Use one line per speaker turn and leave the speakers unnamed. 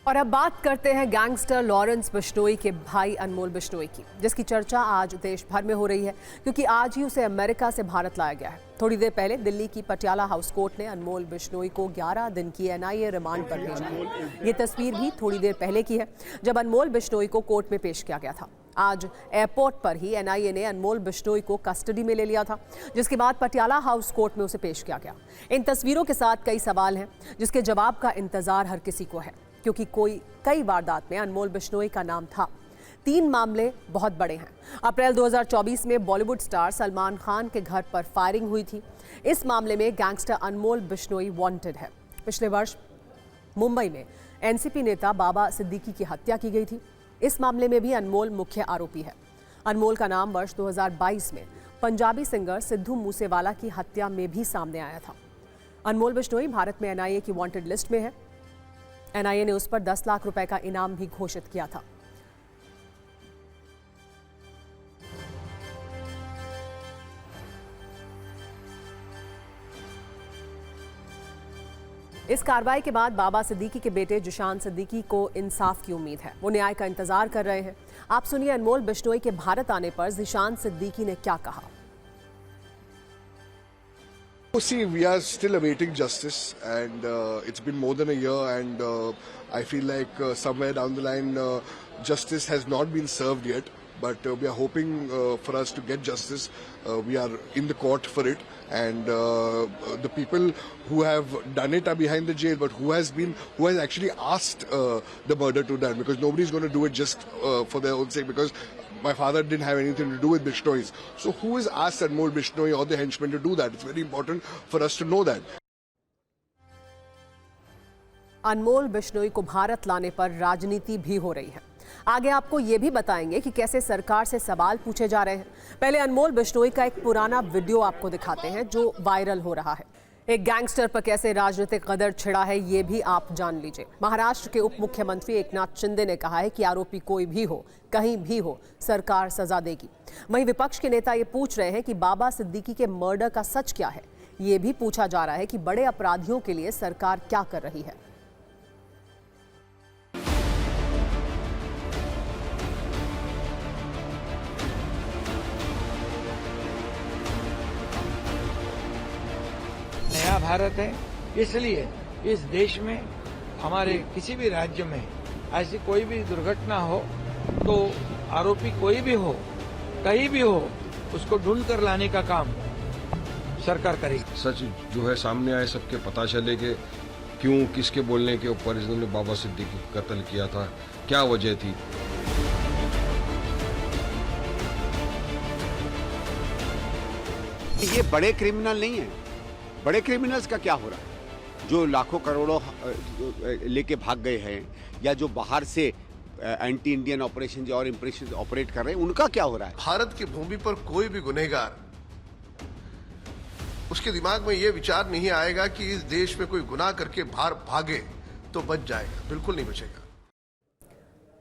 और अब बात करते हैं गैंगस्टर लॉरेंस बिश्नोई के भाई अनमोल बिश्नोई की, जिसकी चर्चा आज देश भर में हो रही है क्योंकि आज ही उसे अमेरिका से भारत लाया गया है। थोड़ी देर पहले दिल्ली की पटियाला हाउस कोर्ट ने अनमोल बिश्नोई को 11 दिन की एनआईए रिमांड पर भेजा है। ये तस्वीर भी थोड़ी देर पहले की है जब अनमोल बिश्नोई को कोर्ट में पेश किया गया था। आज एयरपोर्ट पर ही एनआईए ने अनमोल बिश्नोई को कस्टडी में ले लिया था, जिसके बाद पटियाला हाउस कोर्ट में उसे पेश किया गया। इन तस्वीरों के साथ कई सवाल हैं जिसके जवाब का इंतजार हर किसी को है, क्योंकि कई वारदात में अनमोल बिश्नोई का नाम था। 3 मामले बहुत बड़े हैं। अप्रैल 2024 में बॉलीवुड स्टार सलमान खान के घर पर फायरिंग हुई थी। इस मामले में गैंगस्टर अनमोल बिश्नोई वांटेड है। पिछले वर्ष मुंबई में एनसीपी नेता बाबा सिद्दीकी की हत्या की गई थी। इस मामले में भी अनमोल मुख्य आरोपी है। अनमोल का नाम वर्ष 2022 में पंजाबी सिंगर सिद्धू मूसेवाला की हत्या में भी सामने आया था। अनमोल बिश्नोई भारत में एनआईए की वांटेड लिस्ट में है। एनआईए ने उस पर 10 लाख रुपए का इनाम भी घोषित किया था। इस कार्रवाई के बाद बाबा सिद्दीकी के बेटे जिशान सिद्दीकी को इंसाफ की उम्मीद है। वो न्याय का इंतजार कर रहे हैं। आप सुनिए अनमोल बिश्नोई के भारत आने पर जिशान सिद्दीकी ने क्या कहा।
See, we are still awaiting justice, and it's been more than a year, and I feel like somewhere down the line, justice has not been served yet. But we are hoping for us to get justice. We are in the court for it, and the people who have done it are behind the jail. But who has actually asked the murder to done? Because nobody is going to do it just for their own sake. Because my father didn't have anything to do with Bishnois. So who has asked Anmol Bishnoi or the henchmen to do that? It's very important for us to know that.
अनमोल बिश्नोई को भारत लाने पर राजनीति भी हो रही है। आगे आपको ये भी बताएंगे कि कैसे सरकार से सवाल पूछे जा रहे हैं। पहले अनमोल बिश्नोई का एक पुराना वीडियो आपको दिखाते हैं जो वायरल हो रहा है। एक गैंगस्टर पर कैसे राजनीतिक कदर छिड़ा है ये भी आप जान लीजिए। महाराष्ट्र के उप मुख्यमंत्री एकनाथ शिंदे ने कहा है कि आरोपी कोई भी हो, कहीं भी हो, सरकार सजा देगी। वहीं विपक्ष के नेता ये पूछ रहे हैं कि बाबा सिद्दीकी के मर्डर का सच क्या है। ये भी पूछा जा रहा है कि बड़े अपराधियों के लिए सरकार क्या कर रही है।
नया भारत है, इसलिए इस देश में हमारे किसी भी राज्य में ऐसी कोई भी दुर्घटना हो तो आरोपी कोई भी हो, कहीं भी हो, उसको ढूंढ कर लाने का काम सरकार करेगी।
सच जो है सामने आए, सबके पता चले कि क्यों, किसके बोलने के ऊपर इन्होंने बाबा सिद्दीकी को कत्ल किया था, क्या वजह थी।
ये बड़े क्रिमिनल नहीं है। बड़े क्रिमिनल्स का क्या हो रहा है? जो लाखों करोड़ों लेके भाग गए हैं या जो बाहर से एंटी इंडियन ऑपरेशन और इंप्रेशन ऑपरेट कर रहे हैं, उनका क्या हो रहा है?
भारत की भूमि पर कोई भी गुनहगार, उसके दिमाग में यह विचार नहीं आएगा कि इस देश में कोई गुनाह करके बाहर भागे तो बच जाएगा। बिल्कुल नहीं बचेगा।